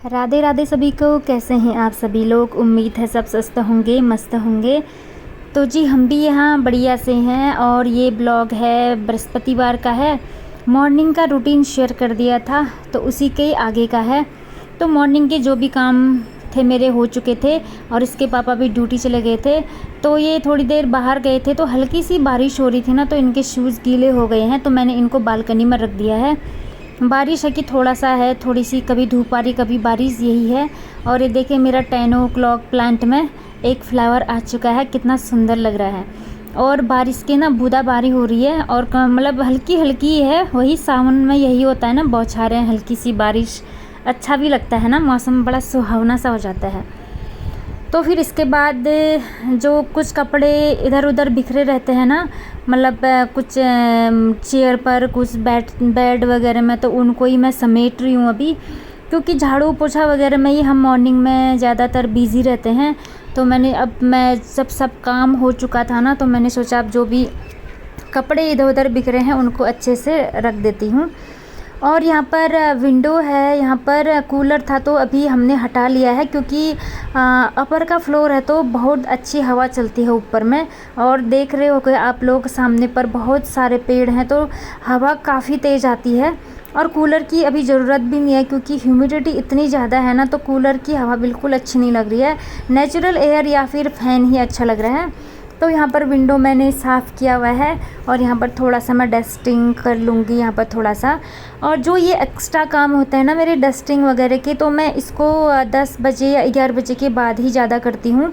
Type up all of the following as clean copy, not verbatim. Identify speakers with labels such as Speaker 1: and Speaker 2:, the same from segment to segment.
Speaker 1: राधे राधे सभी को। कैसे हैं आप सभी लोग? उम्मीद है सब स्वस्थ होंगे, मस्त होंगे। तो जी हम भी यहाँ बढ़िया से हैं। और ये ब्लॉग है बृहस्पतिवार का है। मॉर्निंग का रूटीन शेयर कर दिया था तो उसी के आगे का है। तो मॉर्निंग के जो भी काम थे मेरे हो चुके थे और इसके पापा भी ड्यूटी चले गए थे। तो ये थोड़ी देर बाहर गए थे तो हल्की सी बारिश हो रही थी ना, तो इनके शूज़ गीले हो गए हैं। तो मैंने इनको बालकनी में रख दिया है। बारिश है कि थोड़ा सा है, थोड़ी सी कभी धूप आ रही कभी बारिश, यही है। और ये देखिए मेरा 10 o'clock प्लांट में एक फ्लावर आ चुका है, कितना सुंदर लग रहा है। और बारिश की ना बूंदाबांदी हो रही है और मतलब हल्की हल्की है। वही सावन में यही होता है ना, बौछारें, हल्की सी बारिश, अच्छा भी लगता है ना, मौसम बड़ा सुहावना सा हो जाता है। तो फिर इसके बाद जो कुछ कपड़े इधर उधर बिखरे रहते हैं ना, मतलब कुछ चेयर पर, कुछ बेड वगैरह में, तो उनको ही मैं समेट रही हूँ अभी। क्योंकि झाड़ू पोछा वगैरह में ही हम मॉर्निंग में ज़्यादातर बिज़ी रहते हैं। तो मैंने मैं सब काम हो चुका था ना, तो मैंने सोचा अब जो भी कपड़े इधर उधर बिखरे हैं उनको अच्छे से रख देती हूँ। और यहाँ पर विंडो है, यहाँ पर कूलर था तो अभी हमने हटा लिया है, क्योंकि अपर का फ्लोर है तो बहुत अच्छी हवा चलती है ऊपर में। और देख रहे हो कि आप लोग सामने पर बहुत सारे पेड़ हैं तो हवा काफ़ी तेज़ आती है। और कूलर की अभी ज़रूरत भी नहीं है, क्योंकि ह्यूमिडिटी इतनी ज़्यादा है ना, तो कूलर की हवा बिल्कुल अच्छी नहीं लग रही है। नेचुरल एयर या फिर फ़ैन ही अच्छा लग रहा है। तो यहाँ पर विंडो मैंने साफ़ किया हुआ है और यहाँ पर थोड़ा सा मैं डस्टिंग कर लूँगी, यहाँ पर थोड़ा सा। और जो ये एक्स्ट्रा काम होता है ना मेरे डस्टिंग वगैरह के, तो मैं इसको 10 बजे या 11 बजे के बाद ही ज़्यादा करती हूँ।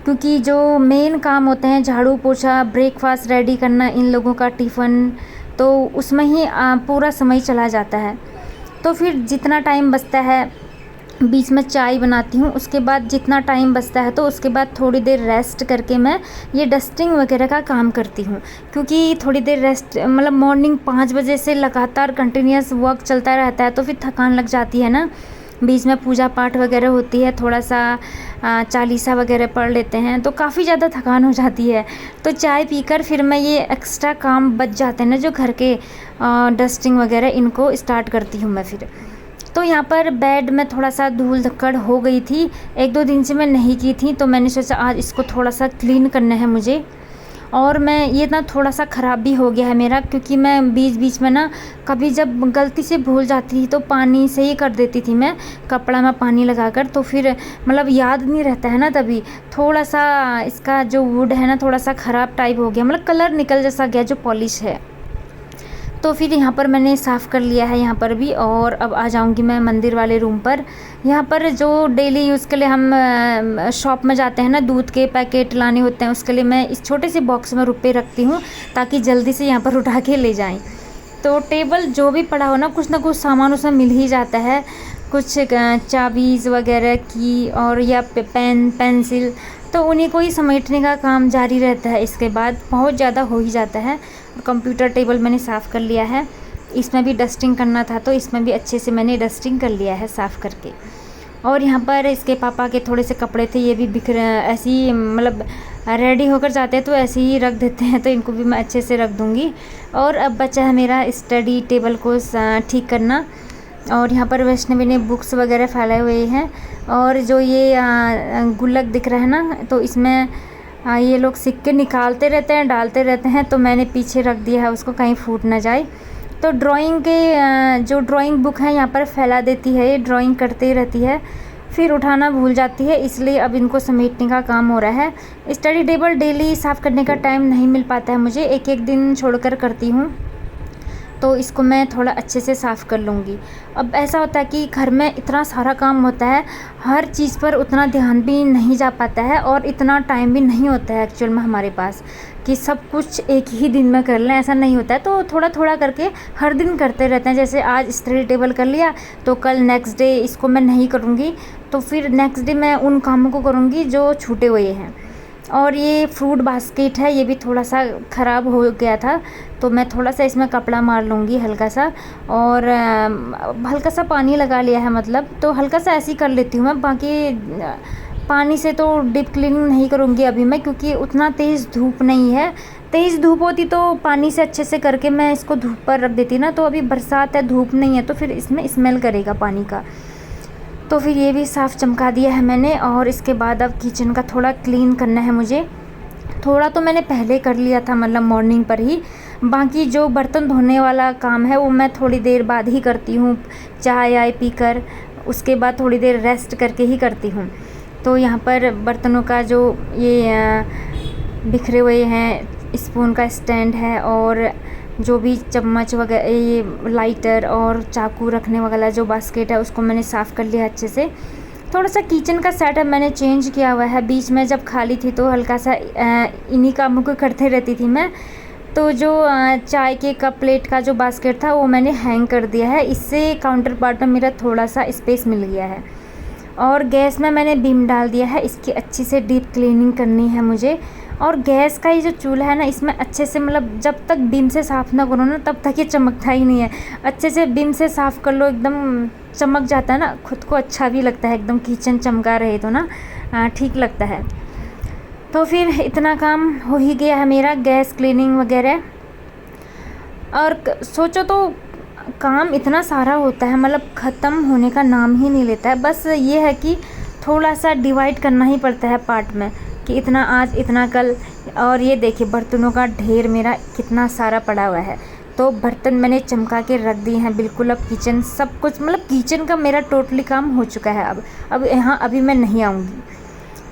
Speaker 1: क्योंकि जो मेन काम होते हैं, झाड़ू पोछा, ब्रेकफास्ट रेडी करना, इन लोगों का टिफ़िन, तो उसमें ही पूरा समय चला जाता है। तो फिर जितना टाइम बचता है, बीच में चाय बनाती हूँ, उसके बाद जितना टाइम बचता है तो उसके बाद थोड़ी देर रेस्ट करके मैं ये डस्टिंग वगैरह का काम करती हूँ। क्योंकि थोड़ी देर रेस्ट, मतलब मॉर्निंग 5 बजे से लगातार कंटिन्यूस वर्क चलता रहता है तो फिर थकान लग जाती है ना। बीच में पूजा पाठ वगैरह होती है, थोड़ा सा चालीसा वगैरह पढ़ लेते हैं तो काफ़ी ज़्यादा थकान हो जाती है। तो चाय पीकर फिर मैं ये एक्स्ट्रा काम बच जाते हैं ना जो घर के डस्टिंग वगैरह, इनको स्टार्ट करती हूँ मैं फिर। तो यहाँ पर बेड में थोड़ा सा धूल धक्कड़ हो गई थी, 1-2 दिन से मैं नहीं की थी, तो मैंने सोचा आज इसको थोड़ा सा क्लीन करना है मुझे। और मैं ये ना थोड़ा सा ख़राब भी हो गया है मेरा, क्योंकि मैं बीच बीच में ना कभी जब गलती से भूल जाती थी तो पानी से ही कर देती थी मैं, कपड़ा में पानी लगाकर, तो फिर मतलब याद नहीं रहता है ना, तभी थोड़ा सा इसका जो वुड है ना थोड़ा सा ख़राब टाइप हो गया, मतलब कलर निकल जैसा गया जो पॉलिश है। तो फिर यहाँ पर मैंने साफ़ कर लिया है यहाँ पर भी। और अब आ जाऊँगी मैं मंदिर वाले रूम पर। यहाँ पर जो डेली यूज़ के लिए हम शॉप में जाते हैं ना, दूध के पैकेट लाने होते हैं, उसके लिए मैं इस छोटे से बॉक्स में रुपए रखती हूँ ताकि जल्दी से यहाँ पर उठा के ले जाएँ। तो टेबल जो भी पड़ा हो ना कुछ सामान उसमें मिल ही जाता है, कुछ चाबीज़ वगैरह की, और या पेन पेंसिल, तो उन्हीं को ही समेटने का काम जारी रहता है। इसके बाद बहुत ज़्यादा हो ही जाता है। कंप्यूटर टेबल मैंने साफ़ कर लिया है, इसमें भी डस्टिंग करना था तो इसमें भी अच्छे से मैंने डस्टिंग कर लिया है साफ़ करके। और यहाँ पर इसके पापा के थोड़े से कपड़े थे, ये भी बिखरे ऐसे ही, मतलब रेडी होकर जाते हैं तो ऐसे ही रख देते हैं, तो इनको भी मैं अच्छे से रख दूँगी। और अब बचा है मेरा स्टडी टेबल को ठीक करना। और यहाँ पर वैष्णवी ने बुक्स वगैरह फैलाए हुए हैं। और जो ये गुल्लक दिख रहा है ना, तो इसमें ये लोग सिक्के निकालते रहते हैं, डालते रहते हैं, तो मैंने पीछे रख दिया है उसको, कहीं फूट ना जाए। तो ड्राइंग के जो ड्राइंग बुक है यहाँ पर फैला देती है, ये ड्राइंग करते ही रहती है, फिर उठाना भूल जाती है, इसलिए अब इनको समेटने का काम हो रहा है। स्टडी टेबल डेली साफ़ करने का टाइम नहीं मिल पाता है मुझे, एक दिन छोड़कर करती हूँ, तो इसको मैं थोड़ा अच्छे से साफ़ कर लूँगी। अब ऐसा होता है कि घर में इतना सारा काम होता है, हर चीज़ पर उतना ध्यान भी नहीं जा पाता है और इतना टाइम भी नहीं होता है एक्चुअल में हमारे पास कि सब कुछ एक ही दिन में कर लें, ऐसा नहीं होता है। तो थोड़ा थोड़ा करके हर दिन करते रहते हैं। जैसे आज स्टडी टेबल कर लिया तो कल नेक्स्ट डे इसको मैं नहीं करूँगी, तो फिर नेक्स्ट डे मैं उन कामों को करूँगी जो छूटे हुए हैं। और ये फ्रूट बास्केट है, ये भी थोड़ा सा ख़राब हो गया था, तो मैं थोड़ा सा इसमें कपड़ा मार लूँगी हल्का सा, और हल्का सा पानी लगा लिया है, मतलब तो हल्का सा ऐसे ही कर लेती हूँ मैं। बाकी पानी से तो डीप क्लीनिंग नहीं करूँगी अभी मैं, क्योंकि उतना तेज़ धूप नहीं है। तेज़ धूप होती तो पानी से अच्छे से करके मैं इसको धूप पर रख देती ना, तो अभी बरसात है, धूप नहीं है, तो फिर इसमें स्मेल करेगा पानी का। तो फिर ये भी साफ़ चमका दिया है मैंने। और इसके बाद अब किचन का थोड़ा क्लीन करना है मुझे। थोड़ा तो मैंने पहले कर लिया था, मतलब मॉर्निंग पर ही। बाकी जो बर्तन धोने वाला काम है वो मैं थोड़ी देर बाद ही करती हूँ, चाय आय पीकर। उसके बाद थोड़ी देर रेस्ट करके ही करती हूँ। तो यहाँ पर बर्तनों का जो ये बिखरे हुए हैं, स्पून का स्टैंड है और जो भी चम्मच वगैरह, ये लाइटर और चाकू रखने वाला जो बास्केट है, उसको मैंने साफ़ कर लिया अच्छे से। थोड़ा सा किचन का सेटअप मैंने चेंज किया हुआ है। बीच में जब खाली थी तो हल्का सा इन्हीं कामों को करते रहती थी मैं। तो जो चाय के कप प्लेट का जो बास्केट था वो मैंने हैंग कर दिया है। इससे काउंटर पार्ट में मेरा थोड़ा सा स्पेस मिल गया है। और गैस में मैंने बीम डाल दिया है। इसकी अच्छी से डीप क्लीनिंग करनी है मुझे। और गैस का ये जो चूल्हा है ना, इसमें अच्छे से, मतलब जब तक बीम से साफ़ ना करो ना तब तक ये चमकता ही नहीं है। अच्छे से बीम से साफ़ कर लो, एकदम चमक जाता है ना, खुद को अच्छा भी लगता है। एकदम किचन चमका रहे तो ना ठीक लगता है। तो फिर इतना काम हो ही गया है मेरा, गैस क्लीनिंग वगैरह। और सोचो तो काम इतना सारा होता है, मतलब ख़त्म होने का नाम ही नहीं लेता है। बस ये है कि थोड़ा सा डिवाइड करना ही पड़ता है पार्ट में, कि इतना आज इतना कल। और ये देखिए बर्तनों का ढेर मेरा कितना सारा पड़ा हुआ है। तो बर्तन मैंने चमका के रख दिए हैं बिल्कुल। अब किचन सब कुछ, मतलब किचन का मेरा टोटली काम हो चुका है। अब यहाँ अभी मैं नहीं आऊँगी।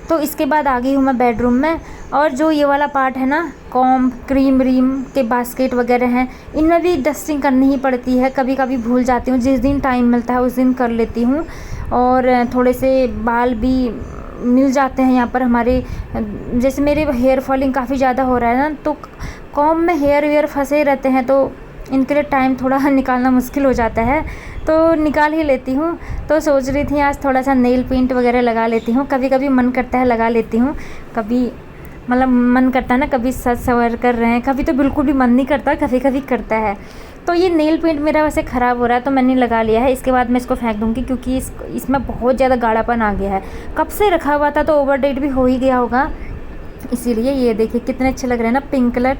Speaker 1: तो इसके बाद आ गई हूँ मैं बेडरूम में। और जो ये वाला पार्ट है ना, कॉम्ब, क्रीम व्रीम के बास्केट वगैरह हैं, इनमें भी डस्टिंग करनी ही पड़ती है। कभी कभी भूल जाती हूँ, जिस दिन टाइम मिलता है उस दिन कर लेती हूँ। और थोड़े से बाल भी मिल जाते हैं यहाँ पर हमारे। जैसे मेरे हेयर फॉलिंग काफ़ी ज़्यादा हो रहा है ना, तो कॉम्ब में हेयर वेयर फंसे रहते हैं, तो इनके लिए टाइम थोड़ा निकालना मुश्किल हो जाता है। तो निकाल ही लेती हूँ। तो सोच रही थी आज थोड़ा सा नेल पेंट वगैरह लगा लेती हूँ। कभी कभी मन करता है लगा लेती हूँ, कभी मतलब मन करता है ना, कभी सज सवर कर रहे हैं, कभी तो बिल्कुल भी मन नहीं करता, कभी कभी करता है। तो ये नेल पेंट मेरा वैसे ख़राब हो रहा है तो मैंने लगा लिया है। इसके बाद मैं इसको फेंक दूँगी क्योंकि इसमें बहुत ज़्यादा गाढ़ापन आ गया है। कब से रखा हुआ था तो ओवर डेट भी हो ही गया होगा, इसीलिए। ये देखिए कितने अच्छे लग रहे हैं ना, पिंक कलर।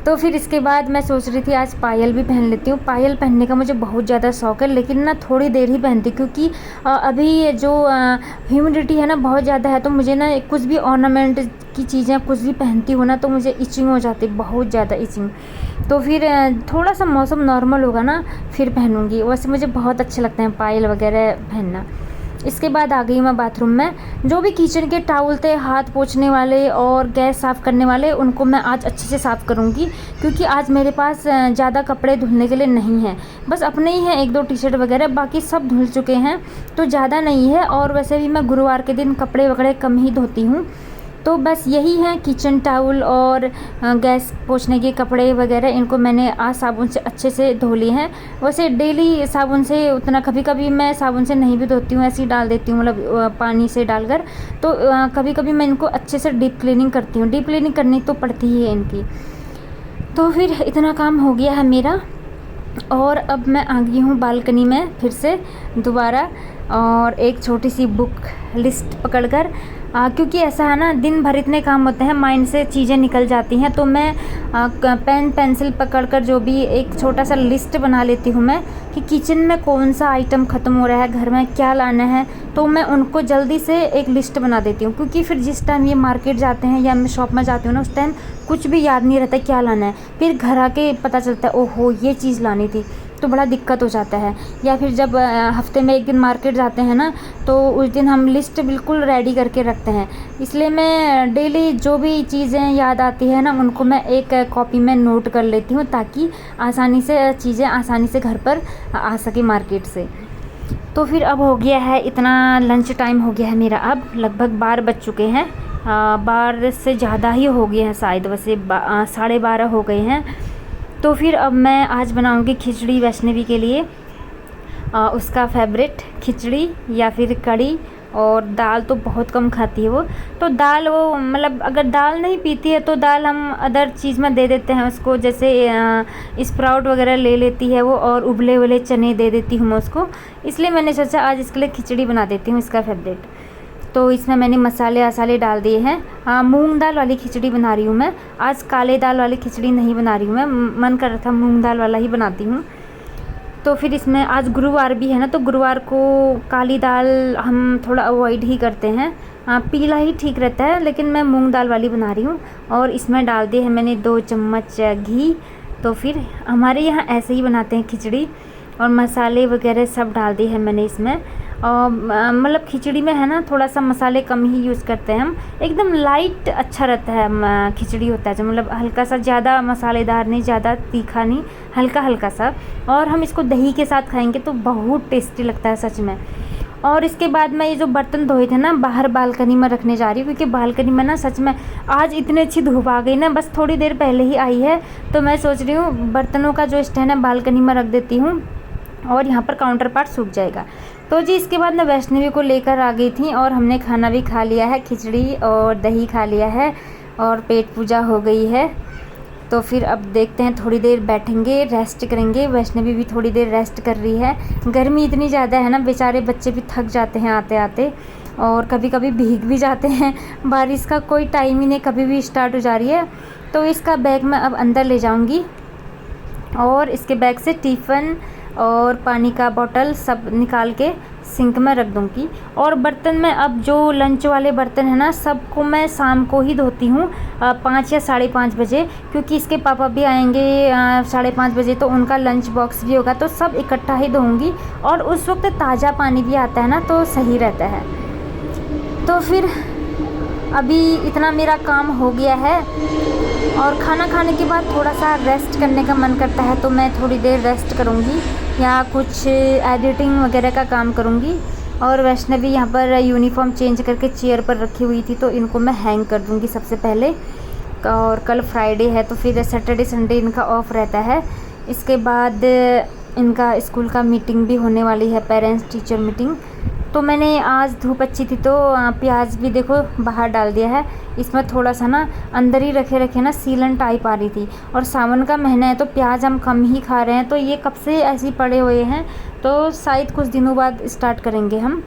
Speaker 1: तो फिर इसके बाद मैं सोच रही थी आज पायल भी पहन लेती हूँ। पायल पहनने का मुझे बहुत ज़्यादा शौक़ है, लेकिन ना थोड़ी देर ही पहनती क्योंकि अभी जो ह्यूमिडिटी है ना बहुत ज़्यादा है। तो मुझे ना कुछ भी ऑर्नामेंट की चीज़ें कुछ भी पहनती हूँ ना तो मुझे इचिंग हो जाती है, बहुत ज़्यादा इचिंग। तो फिर थोड़ा सा मौसम नॉर्मल होगा ना फिर पहनूँगी। वैसे मुझे बहुत अच्छे लगते हैं पायल वगैरह पहनना। इसके बाद आ गई मैं बाथरूम में। जो भी किचन के टावल थे, हाथ पोंछने वाले और गैस साफ़ करने वाले, उनको मैं आज अच्छे से साफ़ करूँगी क्योंकि आज मेरे पास ज़्यादा कपड़े धुलने के लिए नहीं हैं। बस अपने ही हैं 1-2 टी शर्ट वगैरह, बाकी सब धुल चुके हैं तो ज़्यादा नहीं है। और वैसे भी मैं गुरुवार के दिन कपड़े वगैरह कम ही धोती हूँ। तो बस यही है किचन टावल और गैस पोंछने के कपड़े वगैरह, इनको मैंने आज साबुन से अच्छे से धो लिए हैं। वैसे डेली साबुन से उतना, कभी कभी मैं साबुन से नहीं भी धोती हूँ, ऐसे ही डाल देती हूँ, मतलब पानी से डालकर। तो कभी कभी मैं इनको अच्छे से डीप क्लीनिंग करती हूँ। डीप क्लीनिंग करनी तो पड़ती ही है इनकी। तो फिर इतना काम हो गया है मेरा। और अब मैं आ गई हूँ बालकनी में फिर से दोबारा, और एक छोटी सी बुक लिस्ट पकड़कर, क्योंकि ऐसा है ना, दिन भर इतने काम होते हैं, माइंड से चीज़ें निकल जाती हैं। तो मैं पेन पेंसिल पकड़कर जो भी एक छोटा सा लिस्ट बना लेती हूँ मैं, कि किचन में कौन सा आइटम ख़त्म हो रहा है, घर में क्या लाना है। तो मैं उनको जल्दी से एक लिस्ट बना देती हूँ, क्योंकि फिर जिस टाइम ये मार्केट जाते हैं या मैं शॉप में जाती हूँ ना, उस टाइम कुछ भी याद नहीं रहता क्या लाना है। फिर घर आके पता चलता है ओहो ये चीज़ लानी थी, तो बड़ा दिक्कत हो जाता है। या फिर जब हफ्ते में एक दिन मार्केट जाते हैं ना, तो उस दिन हम लिस्ट बिल्कुल रेडी करके रखते हैं। इसलिए मैं डेली जो भी चीज़ें याद आती है ना, उनको मैं एक कॉपी में नोट कर लेती हूँ, ताकि आसानी से चीज़ें आसानी से घर पर आ सके मार्केट से। तो फिर अब हो गया है इतना, लंच टाइम हो गया है मेरा। अब लगभग 12 बज चुके हैं, 12 से ज़्यादा ही हो गए हैं शायद, वैसे 12:30 हो गए हैं। तो फिर अब मैं आज बनाऊंगी खिचड़ी वैष्णवी के लिए, उसका फेवरेट खिचड़ी या फिर कढ़ी। और दाल तो बहुत कम खाती है वो, तो दाल वो, मतलब अगर दाल नहीं पीती है तो दाल हम अदर चीज़ में दे देते हैं उसको, जैसे स्प्राउट वगैरह ले लेती है वो, और उबले हुए चने दे देती हूँ मैं उसको। इसलिए मैंने सोचा आज इसके लिए खिचड़ी बना देती हूँ, इसका फेवरेट। तो इसमें मैंने मसाले वसाले डाल दिए हैं। मूंग दाल वाली खिचड़ी बना रही हूँ मैं आज, काले दाल वाली खिचड़ी नहीं बना रही हूँ मैं। मन कर रहा था मूंग दाल वाला ही बनाती हूँ। तो फिर इसमें आज गुरुवार भी है ना, तो गुरुवार को काली दाल हम थोड़ा अवॉइड ही करते हैं। हाँ, पीला ही ठीक रहता है, लेकिन मैं मूंग दाल वाली बना रही हूँ। और इसमें डाल दिए हैं मैंने 2 चम्मच घी। तो फिर हमारे यहाँ ऐसे ही बनाते हैं खिचड़ी, और मसाले वगैरह सब डाल दिए हैं मैंने इसमें। और मतलब खिचड़ी में है ना थोड़ा सा मसाले कम ही यूज़ करते हैं हम, एकदम लाइट अच्छा रहता है खिचड़ी होता है जो, मतलब हल्का सा, ज़्यादा मसालेदार नहीं, ज़्यादा तीखा नहीं, हल्का हल्का सा। और हम इसको दही के साथ खाएंगे तो बहुत टेस्टी लगता है सच में। और इसके बाद मैं ये जो बर्तन धोए थे ना बाहर बालकनी में रखने जा रही हूँ, क्योंकि बालकनी में ना सच में आज इतनी अच्छी धूप आ गई ना, बस थोड़ी देर पहले ही आई है। तो मैं सोच रही हूँ बर्तनों का जो स्टैंड है बालकनी में रख देती हूँ, और यहाँ पर काउंटर पार्ट सूख जाएगा। तो जी इसके बाद मैं वैष्णवी को लेकर आ गई थी, और हमने खाना भी खा लिया है, खिचड़ी और दही खा लिया है, और पेट पूजा हो गई है। तो फिर अब देखते हैं, थोड़ी देर बैठेंगे, रेस्ट करेंगे। वैष्णवी भी थोड़ी देर रेस्ट कर रही है, गर्मी इतनी ज़्यादा है ना, बेचारे बच्चे भी थक जाते हैं आते आते, और कभी कभी भीग भी जाते हैं। बारिश का कोई टाइम ही नहीं, कभी भी स्टार्ट हो जा रही है। तो इसका बैग मैं अब अंदर ले जाऊँगी, और इसके बैग से टिफ़िन और पानी का बोतल सब निकाल के सिंक में रख दूँगी। और बर्तन में अब जो लंच वाले बर्तन है ना, सबको मैं शाम को ही धोती हूँ, 5 या 5:30 बजे, क्योंकि इसके पापा भी आएंगे 5:30 बजे, तो उनका लंच बॉक्स भी होगा, तो सब इकट्ठा ही धोऊँगी। और उस वक्त ताज़ा पानी भी आता है ना, तो सही रहता है। तो फिर अभी इतना मेरा काम हो गया है, और खाना खाने के बाद थोड़ा सा रेस्ट करने का मन करता है, तो मैं थोड़ी देर रेस्ट करूँगी या कुछ एडिटिंग वगैरह का काम करूँगी। और वैष्णवी यहाँ पर यूनिफॉर्म चेंज करके चेयर पर रखी हुई थी, तो इनको मैं हैंग कर दूँगी सबसे पहले। और कल फ्राइडे है, तो फिर सैटरडे संडे इनका ऑफ रहता है। इसके बाद इनका स्कूल का मीटिंग भी होने वाली है, पेरेंट्स टीचर मीटिंग। तो मैंने आज धूप अच्छी थी तो प्याज भी देखो बाहर डाल दिया है। इसमें थोड़ा सा ना अंदर ही रखे रखे ना सीलन टाइप आ रही थी, और सावन का महीना है तो प्याज हम कम ही खा रहे हैं, तो ये कब से ऐसे ही पड़े हुए हैं, तो शायद कुछ दिनों बाद स्टार्ट करेंगे हम।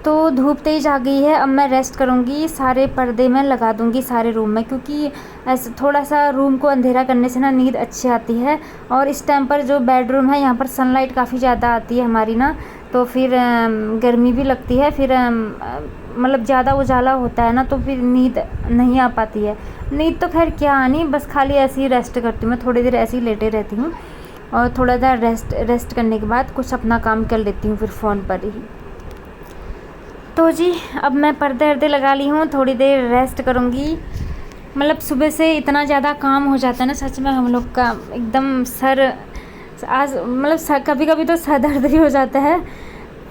Speaker 1: तो धूप तेज़ आ गई है, अब मैं रेस्ट करूँगी। सारे पर्दे मैं लगा दूँगी सारे रूम में, क्योंकि ऐसे थोड़ा सा रूम को अंधेरा करने से ना नींद अच्छी आती है। और इस टाइम पर जो बेडरूम है यहाँ पर सनलाइट काफ़ी ज़्यादा आती है हमारी ना, तो फिर गर्मी भी लगती है, फिर मतलब ज़्यादा उजाला होता है ना, तो फिर नींद नहीं आ पाती है। नींद तो खैर क्या आनी, बस खाली ऐसे ही रेस्ट करती हूँ मैं, थोड़ी देर ऐसे ही लेटे रहती हूँ, और थोड़ा देर रेस्ट करने के बाद कुछ अपना काम कर लेती हूँ फिर फ़ोन पर ही। तो जी अब मैं पर्दे वर्दे लगा ली हूँ, थोड़ी देर रेस्ट करूँगी। मतलब सुबह से इतना ज़्यादा काम हो जाता है ना सच में हम लोग का, एकदम सर आज मतलब कभी कभी तो सर दर्द भी हो जाता है,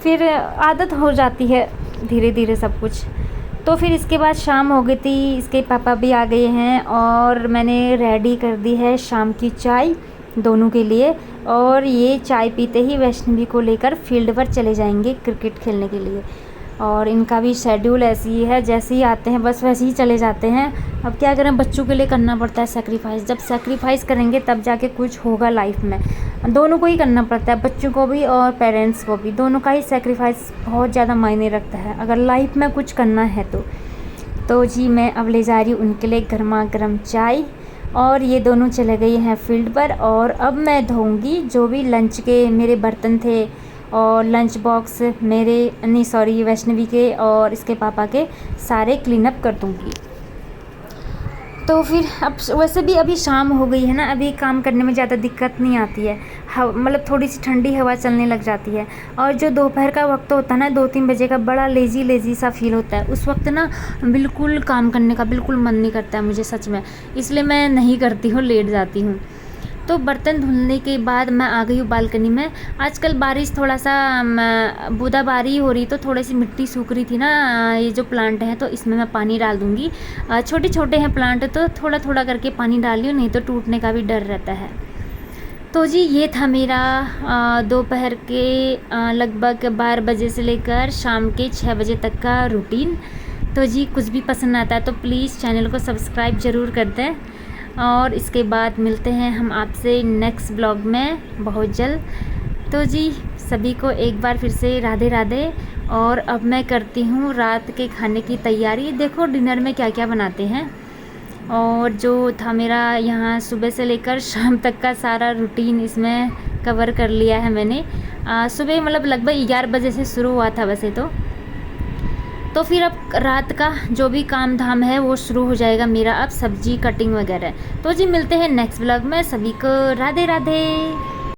Speaker 1: फिर आदत हो जाती है धीरे धीरे सब कुछ। तो फिर इसके बाद शाम हो गई थी, इसके पापा भी आ गए हैं, और मैंने रेडी कर दी है शाम की चाय दोनों के लिए। और ये चाय पीते ही वैष्णवी को लेकर फील्ड पर चले जाएंगे क्रिकेट खेलने के लिए। और इनका भी शेड्यूल ऐसी ही है, जैसे ही आते हैं बस वैसे ही चले जाते हैं। अब क्या करें, बच्चों के लिए करना पड़ता है सेक्रीफाइस, जब सेक्रीफाइस करेंगे तब जाके कुछ होगा लाइफ में। दोनों को ही करना पड़ता है, बच्चों को भी और पेरेंट्स को भी, दोनों का ही सेक्रीफाइस बहुत ज़्यादा मायने रखता है अगर लाइफ में कुछ करना है तो। तो जी मैं अब ले जा रही हूँ उनके लिए गर्मा गर्म चाय, और ये दोनों चले गए हैं फील्ड पर। और अब मैं धोऊंगी जो भी लंच के मेरे बर्तन थे, और लंच बॉक्स मेरे नहीं सॉरी वैष्णवी के और इसके पापा के सारे क्लीन अप कर दूँगी। तो फिर अब वैसे भी अभी शाम हो गई है ना, अभी काम करने में ज़्यादा दिक्कत नहीं आती है, मतलब थोड़ी सी ठंडी हवा चलने लग जाती है। और जो दोपहर का वक्त होता है ना 2-3 बजे का, बड़ा लेज़ी सा फील होता है उस वक्त ना, बिल्कुल काम करने का बिल्कुल मन नहीं करता है मुझे सच में, इसलिए मैं नहीं करती हूँ, लेट जाती हूँ। तो बर्तन धुलने के बाद मैं आ गई हूँ बालकनी में। आजकल बारिश थोड़ा सा बूंदाबांदी हो रही, तो थोड़ी सी मिट्टी सूख रही थी ना, ये जो प्लांट हैं तो इसमें मैं पानी डाल दूँगी। छोटे छोटे हैं प्लांट, तो थोड़ा थोड़ा करके पानी डाल लियो, नहीं तो टूटने का भी डर रहता है। तो जी ये था मेरा दोपहर के लगभग 12 बजे से लेकर शाम के 6 बजे तक का रूटीन। तो जी कुछ भी पसंद आता है तो प्लीज़ चैनल को सब्सक्राइब ज़रूर कर दें, और इसके बाद मिलते हैं हम आपसे नेक्स्ट ब्लॉग में बहुत जल्द। तो जी सभी को एक बार फिर से राधे राधे। और अब मैं करती हूँ रात के खाने की तैयारी, देखो डिनर में क्या क्या बनाते हैं। और जो था मेरा यहाँ सुबह से लेकर शाम तक का सारा रूटीन इसमें कवर कर लिया है मैंने। सुबह मतलब लगभग 11 बजे से शुरू हुआ था वैसे तो फिर अब रात का जो भी काम धाम है वो शुरू हो जाएगा मेरा, अब सब्जी कटिंग वगैरह। तो जी मिलते हैं नेक्स्ट व्लॉग में, सभी को राधे राधे।